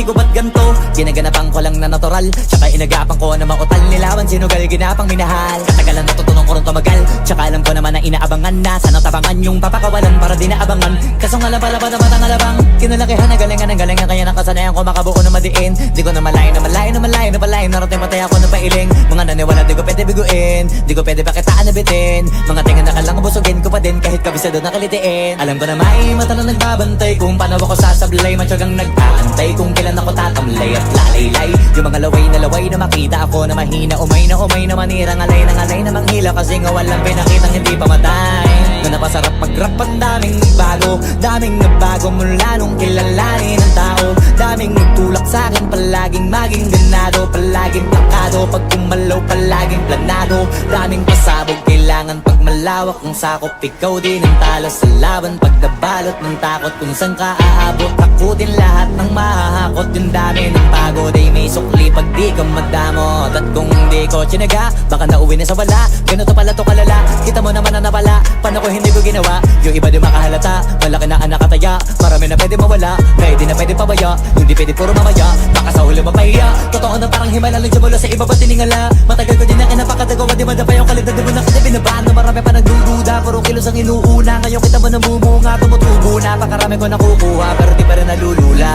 masisig ko ba't ganto? Ginaganapan ko lang na natural, tsaka inagapan ko na mautal. Nilawan sinugal, ginapang minahal. Katagalan natutunan ko rin tumagal, tsaka alam ko naman na inaabangan na sana tabangan yung papakawalan para di naabangan. Kaso nga lang pala ba naman ang alabang kinalakihan na galingan kaya nakasanayan ko makabuo na madiin. Di ko na malayo na malayo na malayo na palayo. Narating patay ako na pailing. Mga naniwala di ko pwede biguin, di ko pwede pakitaan na bitin. Mga tinga na kalang busugin ko pa din kahit kabisado na kalitiin. Alam ko na may mata na nagbabantay kung paano ako sasablay. Matyagang nag-aantay kung kailan ako tatamlay at lalaylay. Yung mga laway na makita ako na mahina. Umay na manira, ngalay na manghila. Kasi nga walang pinakitang hindi pa matay. Na napasarap mag-rap ang daming bago. Daming nagbago mula nung kilalanin ng tao. Daming nagtulak sa'kin, palaging maging ganado. Palaging plakado, pag kumalaw palaging planado. Daming pasabog, kailangan pag malawak kung sakop. Ikaw din ang talo sa laban, pag nabalot ng takot. Kung saan ka aabot, takutin lahat ng mahahakot. Yung dami ng pagod ay may sukli pag di ka madamot. At kung hindi ko tsinaga, baka nauwi na sa wala. Ganito pala to kalala, kita mo naman na napala. Paano ko hindi ko ginawa, yung iba di makahalata. Malaki na ang nakataya, marami na pwede mawala. Kaya di na pwede pabaya, hindi pwede puro mamaya. Baka sa huli mapahiya, totoo na parang himala. Lang mula sa iba pa tiningala. Matagal ko din na kinapakatagawa, di madapa yung kalidad mo na kasi binabaan. Na marami pa nagdududa, puro kilos ang inuuna. Ngayon kita mo namumunga, tumutubo na. Pakarami ko nakukuha, pero di pa rin nalulula.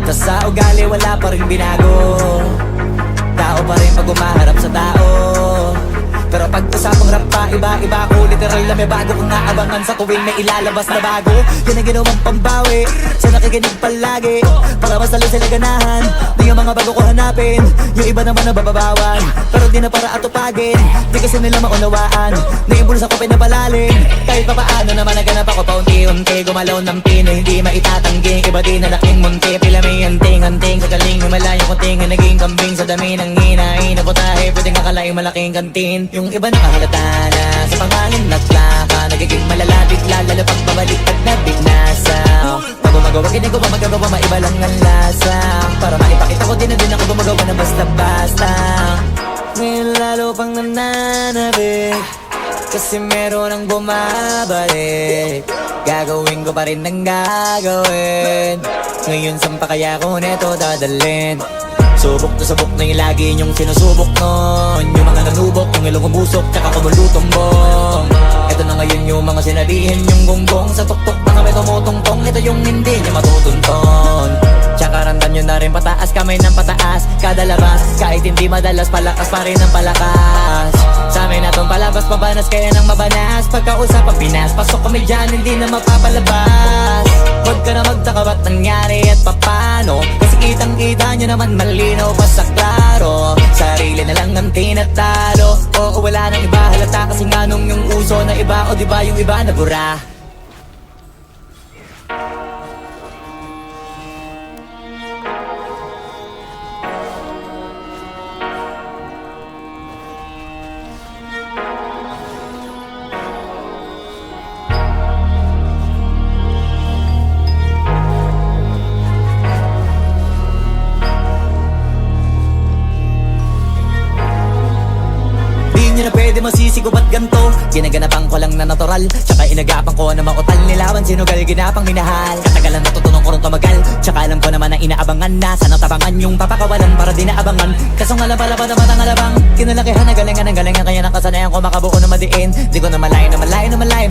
Tas sa ugali wala pa rin binago. Tao pa rin pag umaharap sa tao. Pero pag usapang rap pa, iba ako. Literal na may bago kong naabangan sa tuwing may ilalabas na bago. Yan ang ginawang pambawi, sa nakikinig palagi. Para mas lalo sila ganahan, na yung mga bago ko hanapin. Yung iba naman na bababawan, pero di na para atupagin. Di kasi nila maunawaan, na yung bulsa ko pinapalalim. Kahit pa paano naman naganap ako paunti-unti. Gumalaw ng pino, hindi maitatanggi. Iba din na laking munti, pila may hanting-hanting. Sa galing malayo kunting, naging kambing. Sa dami ng hinahin na putahe, pwedeng akalaing malaking kantin. Yung iba nakahalata na sa pangalan naglaka. Nagiging malalapit lalo pag pabaliktad na bignasa. Pag gumagawa, ginagawa, magagawa, maiba lang ang lasa. Para maipakita ko din na din ako gumagawa na basta-basta. Ngayon lalo pang nananabik, kasi meron ang bumabalik. Gagawin ko pa rin ang gagawin. Ngayon saan pa kaya ko neto dadalhin? Subok na yung lagi niyong sinusubok nun. Yung mga nanubok, yung ilong umusok, tsaka kumulutong bong. Ito na ngayon yung mga sinabihin yung gonggong. Sa tuktok na kami tumutungtong, ito yung hindi niya matutunton. Tsaka randan nyo na rin pataas, kamay ng pataas. Kada labas, kahit hindi madalas, palakas pa rin ang palakas. Sa amin na tong palabas, pabanas kaya nang mabanas. Pagkausap ang Pinas, pasok kami dyan, hindi na mapapalabas. Huwag ka na magtaka ba't nangyari at papano. Kasi kitang-kita nyo naman malinaw pa sa klaro. Sarili na lang ang tinatalo. Oo, wala nang iba halata, kasi nga nung yung uso na iba. O diba yung iba na bura. Hindi na pwede masisig ko ba't ganto? Ginaganapan ko lang na natural, tsaka inagapan ko na mautal. Nilawan sinugal, ginapang minahal. Katagalan natutunan ko rin tumagal, tsaka alam ko naman na inaabangan na sana tabangan yung papakawalan para di naabangan. Kaso nga lang pala ba naman ang alabang kinalakihan na galingan kaya nakasanayan ko makabuo na madiin. Di ko na malayo na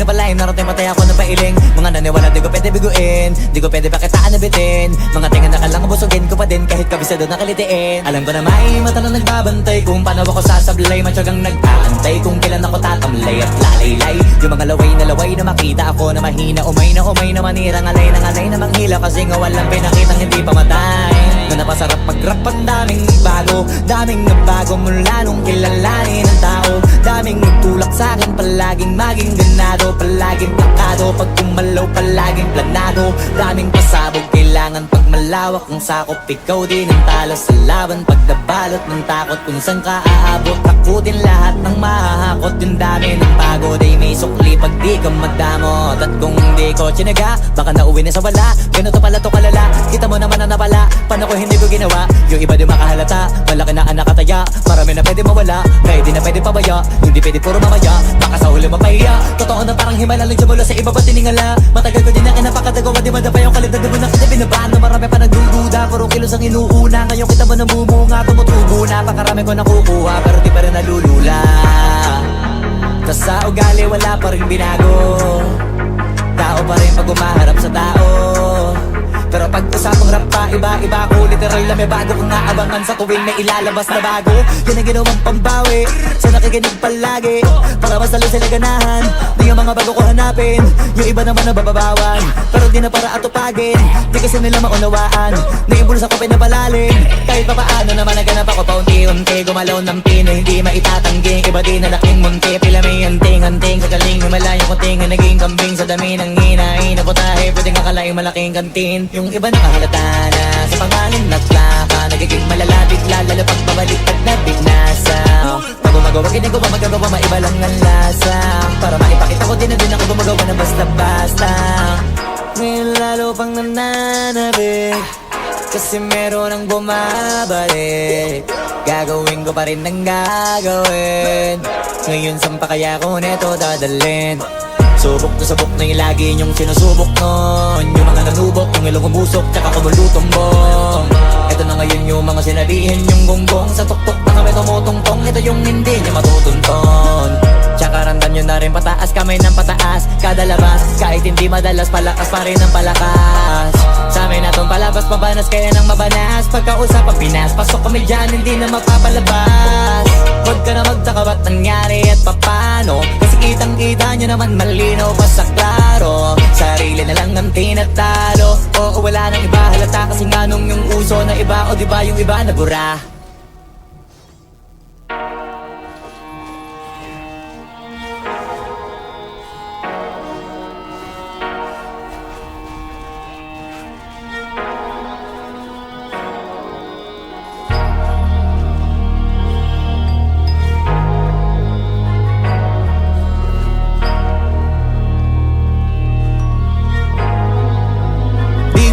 palayo. Narating patay ako na pailing. Mga naniwala di ko pwede biguin, di ko pwede pakitaan na bitin. Mga tinga na kalang busugin ko pa din kahit kabisado na kalitiin. Alam ko na may mata na nagbabantay kung paano ako sasablay. Matyagang nag-aantay kung kailan ako tatamlay at lalaylay. Yung mga laway na makita ako na mahina. Umay na manira, ngalay na manghila. Kasi nga walang pinakitang hindi pa matay. Na napasarap mag-rap ang daming bago. Daming nagbago mula nung kilalanin ng tao. Daming nagtulak sa'kin, palaging maging ganado. Palaging plakado, pag kumalaw palaging planado. Daming pasabog, kailangan pag malawak kung sakop. Ikaw din ang talo sa laban, pag nabalot ng takot. Kung saan ka aabot, takutin lahat ng mahahakot. Yung dami ng pagod ay may sukli pag di ka madamot. At kung hindi ko tsinaga, baka nauwi na sa wala. Ganito pala to kalala, kita mo naman na napala. Paano ko hindi ko ginawa, yung iba di makahalata. Malaki na ang nakataya, marami na pwede mawala. Kaya di na pwede pabaya, hindi pwede puro mamaya. Baka sa huli mapahiya, totoo na parang himala. Lang mula sa iba pa tiningala. Matagal ko din na kinapakatagawa, di madapa yung kalidad mo na kasi binabaan. Na marami pa nagdududa, puro kilos ang inuuna. Ngayon kita ba namumunga, tumutubo na. Pakarami ko nakukuha, pero di pa rin nalulula. Tas sa ugali wala pa rin binago. Tao pa rin pag umaharap sa tao. Pero pag usapang rap pa, iba-iba ko. Literal na may bago kong naabangan sa tuwing may ilalabas na bago. Yan ang ginawang pambawi sa nakikinig palagi, para mas lalo sila ganahan na yung mga bago ko hanapin. Yung iba naman nababawan, pero di na para atupagin. Di kasi nila maunawaan na yung bulsa ko pinapalalim. Kahit pa paano naman naganap ako paunti-unti. Gumalaw ng pino, hindi maitatanggi. Iba din na laking munti, pila may hanting-hanting. Sa galing may malayong kunting, naging kambing sa dami ng hinahin. Naputahe, pwedeng akalaing malaking kantin. Yung iba nakahalata na sa pangalan na plaka, nagiging malala bigla, lalo pag pabaliktad na bignasa. Pag gumagawa, ginagawa, magagawa, maiba lang ang lasa. Para maipakita ko din na din ako gumagawa ng basta-basta. Ngayon lalo pang nananabik, kasi meron ang bumabalik. Gagawin ko pa rin ang gagawin. Ngayon saan pa kaya ko neto dadalhin? Subok na yung lagi niyong sinusubok nun. Yung mga nanubok, yung ilong umusok, tsaka kumulutumbong. Ito na ngayon yung mga sinabihin yung gonggong. Sa tuktok na kami tumutungtong, ito yung hindi niyo matutunton. Tsaka ramdam nyo na rin pataas, kamay ng pataas kada labas. Kahit hindi madalas, palakas pa rin ang palakas. Sa amin na tong palabas, pabanas kaya nang mabanas. Pagkausap ang Pinas, pasok kami dyan, hindi na mapapalabas. Huwag ka na magtaka ba't nangyari at papano, kasi kitang-kita nyo naman malinaw pa sa klaro. Sarili na lang ang tinatalo. Oo, wala nang iba halata, kasi nga nung yung uso na iba, o diba yung iba nabura.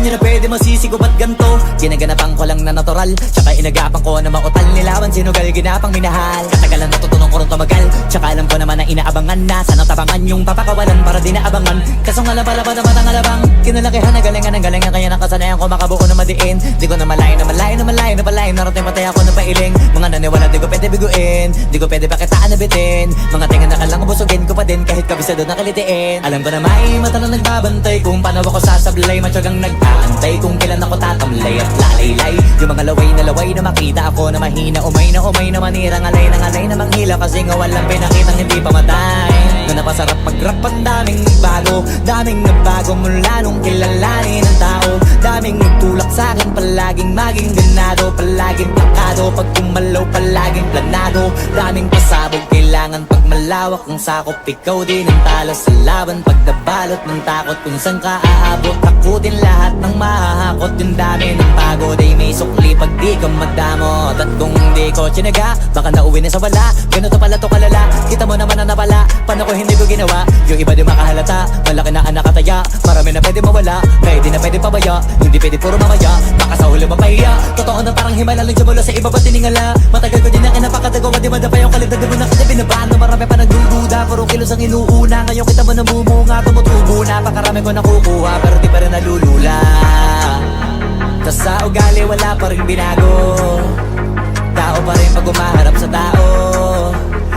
Di na pwede masisigo ba't ganto? Ginaganapan ko lang na natural, tsaka inagapan ko na mautal. Nilawan sinugal, ginapang minahal. Katagalan natutunan ko rin tumagal, tsaka alam ko naman na inaabangan na. Sana tabangan yung papakawalan para di naabangan. Kaso nga labalaba naman ang alabang, kinalakihan na galingan ng galingan. Kaya nakasanayan ko makabuo na madiin. Di ko na malayo na malayo na malayo na palayo. Narating patay ako na pailing. Mga naniwala di ko pwede biguin, di ko pwede pakitaan na bitin. Mga tinga na kalang busugin ko pa din, kahit kabisado na kalitiin. Alam ko na may mata na nagbabantay kung paano ako sasablay. Matyagang nag-aantay kung kailan ako tatamlay at lalaylay. Yung mga laway na makita ako na mahina, umay na manira. Ngalay na manghila, kasi nga walang pinakitang hindi pamatay. Na napasarap mag-rap, ang daming nagbago mula nung kilalanin ang tao. Daming nagtulak sa'kin, palaging maging ganado, palaging plakado. Pag kumalaw, palaging planado. Daming pasabog, kailangan pag malawak ang sakop. Ikaw din ang talo sa laban, pag nabalot ng takot. Kung saan ka aabot, takutin lahat ng mahahakot. Yung dami ng pagod ay may sukli pag di ka magdamot. At kung hindi ko tsinaga, baka nauwi na sa wala. Ganito pala to kalala, kita mo naman ang napala. Paano ko hindi ko ginawa? Yung iba di makahalata, malaki na ang nakataya. Marami na pwede mawala, kaya di na pwede pabaya. Hindi pwede puro mamaya, baka sa huli mapahiya. Totoo na parang himala lang siya mula sa iba ba tiningala. Matagal ko din na kinapakatagawa, di madapa yung kalibdad. Di mo na kita binabaan na marami pa nagdududa, puro kilos ang inuuna. Ngayon kita ba namumunga, tumutubo na. Pakarami ko nakukuha, pero di pa rin nalulula. Tas sa ugali wala pa rin binago. Tao pa rin pag umaharap sa tao.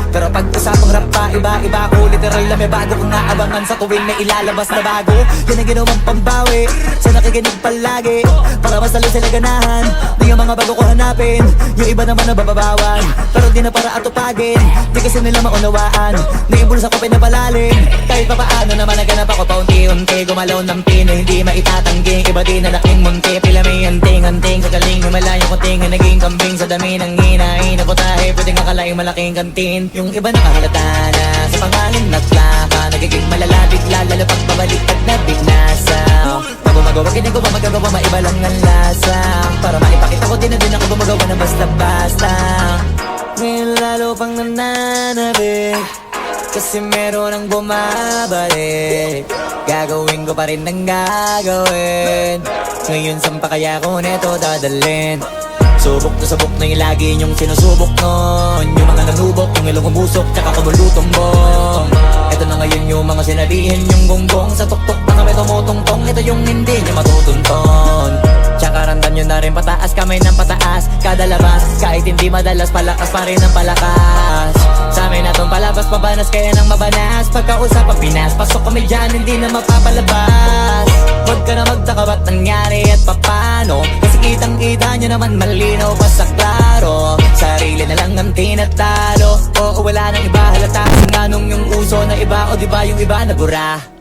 Pero pag usapang rap pa, iba-iba ko. Literal na may bago kong naabangan sa tuwing may ilalabas na bago. Yan ang ginawang pambawi sa nakikinig palagi, para mas lalo sila ganahan na yung mga bago ko hanapin. Yung iba naman nababawan, pero di na para atupagin. Di kasi nila maunawaan na yung bulsa ko pinapalalim. Kahit pa paano naman naganap ako paunti-unti. Gumalaw ng pino, hindi maitatanggi. Iba din na laking munti, pila may hanting-hanting. Sa galing may malayong kunting, naging kambing sa dami ng hinahin. Naputahe, pwedeng akalaing malaking kantin. Yung iba nakahalata na sa pangalan na plaka, nagiging malala bigla, lalo pag pabaliktad na bignasa. Pag gumagawa, ginagawa, magagawa, maiba lang ang lasa. Para maipakita ko din na din ako gumagawa ng basta-basta. Ngayon lalo pang nananabik, kasi meron ang bumabalik. Gagawin ko pa rin ang gagawin. Ngayon saan pa kaya ko neto dadalhin? Subok na yung lagi niyong sinusubok nun. Yung mga nanubok, yung ilong umusok, tsaka kumulutumbong. Ito na ngayon yung mga sinabihin yung gonggong. Sa tuktok na kami tumutungtong, ito yung hindi niyo matutunton. Tsaka na rin pataas, kamay ng pataas. Kada labas, kahit hindi madalas, palakas pa rin ang palakas. Sa amin na tong palabas, pabanas kaya nang mabanas. Pagkausap ang Pinas, pasok kami dyan, hindi na mapapalabas. Huwag ka na magtaka ba't nangyari at papano, kasi kitang-kita nyo naman malinaw pa sa klaro. Sarili na lang ang tinatalo, oo wala nang iba halata. Singanong yung uso na iba, o diba yung iba nabura.